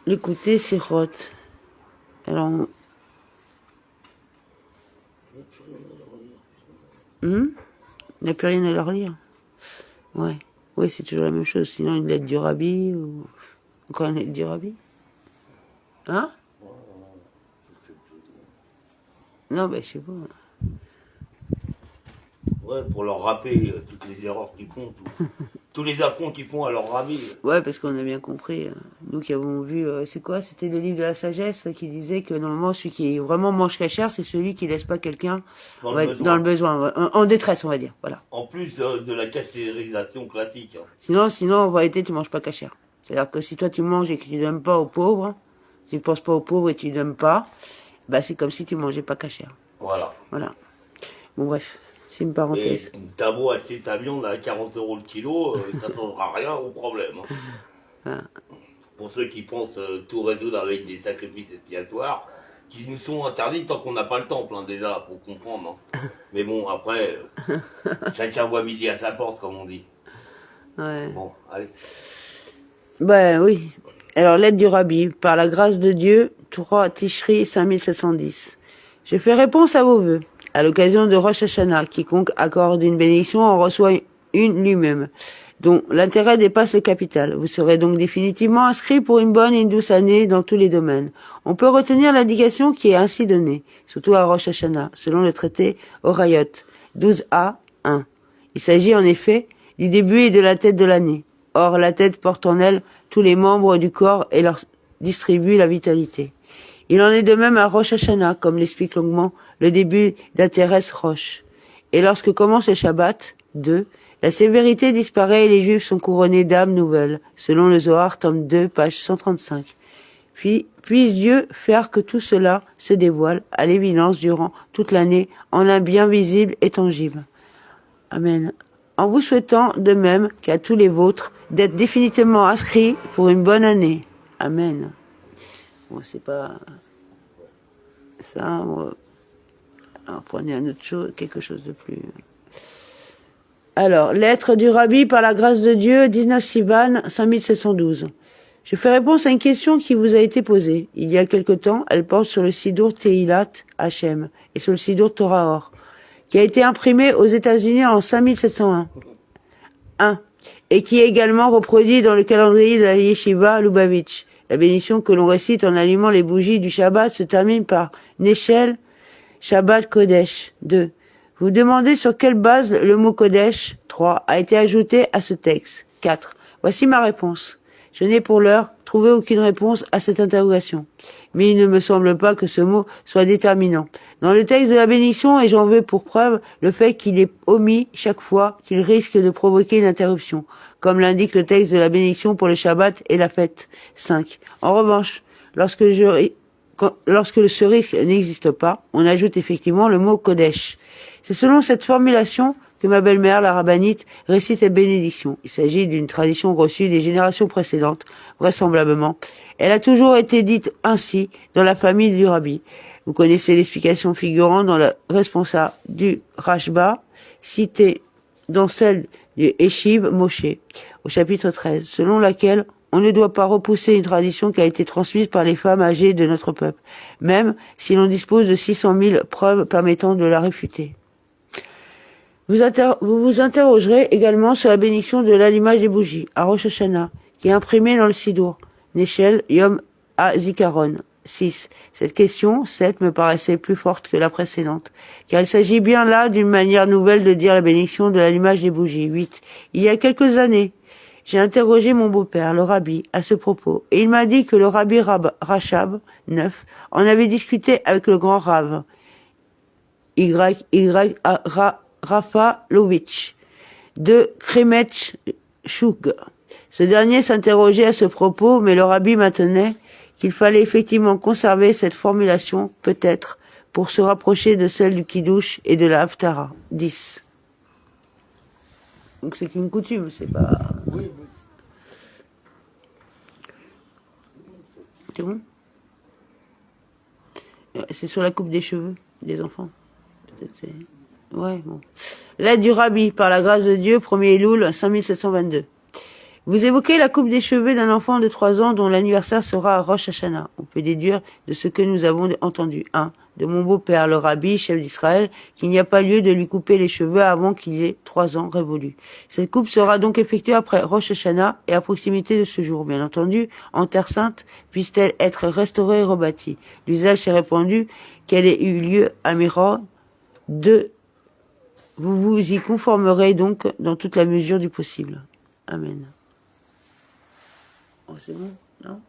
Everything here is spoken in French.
l'écouter, sirote. Alors, il n'y a plus rien à leur lire. Ouais. Oui, c'est toujours la même chose. Sinon, une lettre du rabbi ou encore une lettre du rabbi. Hein? Non, ben, je sais pas. Ouais, pour leur rappeler toutes les erreurs qu'ils font, tous les affronts qu'ils font à leur rabbi. Ouais, parce qu'on a bien compris. Nous qui avons vu, c'est quoi? C'était le livre de la sagesse qui disait que normalement, celui qui vraiment mange cachère, c'est celui qui laisse pas quelqu'un Dans le besoin. dans le besoin, en détresse, on va dire. Voilà. En plus de la cachérisation classique. Sinon, en réalité, tu manges pas cachère. C'est-à-dire que si toi tu manges et que tu donnes pas aux pauvres, si tu penses pas aux pauvres et tu donnes pas, bah c'est comme si tu mangeais pas cachère. Voilà. Voilà. Bon bref, c'est une parenthèse. Et t'as beau acheter ta viande à 40 € le kilo, ça ne changera rien au problème. Voilà. Pour ceux qui pensent tout résoudre avec des sacrifices expiatoires, qui nous sont interdits tant qu'on n'a pas le temple, déjà, pour comprendre. Mais bon, après, chacun voit midi à sa porte, comme on dit. Ouais. Bon, allez. Ben oui. Alors, l'aide du rabbi, par la grâce de Dieu, 3 Tishri 5710. Je fais réponse à vos vœux. À l'occasion de Rosh Hashanah, quiconque accorde une bénédiction en reçoit une lui-même, dont l'intérêt dépasse le capital. Vous serez donc définitivement inscrit pour une bonne et une douce année dans tous les domaines. On peut retenir l'indication qui est ainsi donnée, surtout à Rosh Hashanah, selon le traité Horayot 12a 1. Il s'agit en effet du début et de la tête de l'année. Or, la tête porte en elle tous les membres du corps et leur distribue la vitalité. Il en est de même à Rosh Hashanah, comme l'explique longuement le début d'Intéresse Rosh. Et lorsque commence le Shabbat, 2, la sévérité disparaît et les Juifs sont couronnés d'âmes nouvelles, selon le Zohar, tome 2, page 135. Puisse Dieu faire que tout cela se dévoile à l'évidence durant toute l'année en un bien visible et tangible. Amen. En vous souhaitant de même qu'à tous les vôtres d'être définitivement inscrits pour une bonne année. Amen. Bon, c'est pas ça. Alors, prenez un autre chose, quelque chose de plus. Alors, lettre du Rabbi par la grâce de Dieu, 19 Sivan 5712. Je fais réponse à une question qui vous a été posée. Il y a quelque temps, elle porte sur le Sidour Teilat Hachem et sur le Sidour Torah Or, qui a été imprimé aux États-Unis en 5701. 1. Et qui est également reproduit dans le calendrier de la Yeshiva Lubavitch. La bénédiction que l'on récite en allumant les bougies du Shabbat se termine par Nechel Shabbat Kodesh. 2. Vous demandez sur quelle base le mot Kodesh, 3, a été ajouté à ce texte. 4. Voici ma réponse. Je n'ai pour l'heure trouvé aucune réponse à cette interrogation. Mais il ne me semble pas que ce mot soit déterminant. Dans le texte de la bénédiction, et j'en veux pour preuve le fait qu'il est omis chaque fois qu'il risque de provoquer une interruption, comme l'indique le texte de la bénédiction pour le Shabbat et la fête. 5. En revanche, lorsque ce risque n'existe pas, on ajoute effectivement le mot Kodesh. C'est selon cette formulation que ma belle-mère, la rabbinite, récite la bénédiction. Il s'agit d'une tradition reçue des générations précédentes, vraisemblablement. Elle a toujours été dite ainsi dans la famille du rabbi. Vous connaissez l'explication figurant dans le responsable du Rashba, citée dans celle du Eshiv Moshe, au chapitre 13, selon laquelle on ne doit pas repousser une tradition qui a été transmise par les femmes âgées de notre peuple, même si l'on dispose de 600 000 preuves permettant de la réfuter. Vous vous interrogerez également sur la bénédiction de l'allumage des bougies, à Rosh Hashanah, qui est imprimée dans le Sidour, Nechel Yom HaZikaron. 6. Cette question, 7, me paraissait plus forte que la précédente, car il s'agit bien là d'une manière nouvelle de dire la bénédiction de l'allumage des bougies. 8. Il y a quelques années, j'ai interrogé mon beau-père, le rabbi, à ce propos, et il m'a dit que le rabbi Rachab, 9, en avait discuté avec le grand Rav, Rafa Lovitch, de Kremetch Choug. Ce dernier s'interrogeait à ce propos, mais le rabbi maintenait qu'il fallait effectivement conserver cette formulation, peut-être, pour se rapprocher de celle du Kiddush et de la Haftara. 10. Donc c'est qu'une coutume, c'est pas... Oui, C'est bon? C'est sur la coupe des cheveux des enfants. Peut-être c'est... Ouais, bon. L'aide du Rabbi, par la grâce de Dieu, 1er Elul, 5722. Vous évoquez la coupe des cheveux d'un enfant de 3 ans dont l'anniversaire sera à Rosh Hashanah. On peut déduire de ce que nous avons entendu. 1. De mon beau-père, le rabbi, chef d'Israël, qu'il n'y a pas lieu de lui couper les cheveux avant qu'il ait 3 ans révolus. Cette coupe sera donc effectuée après Rosh Hashanah et à proximité de ce jour. Bien entendu, en Terre Sainte, puisse-t-elle être restaurée et rebâtie. L'usage s'est répandu qu'elle ait eu lieu à Méron. 2. Vous vous y conformerez donc dans toute la mesure du possible. Amen. Oh, c'est bon, non?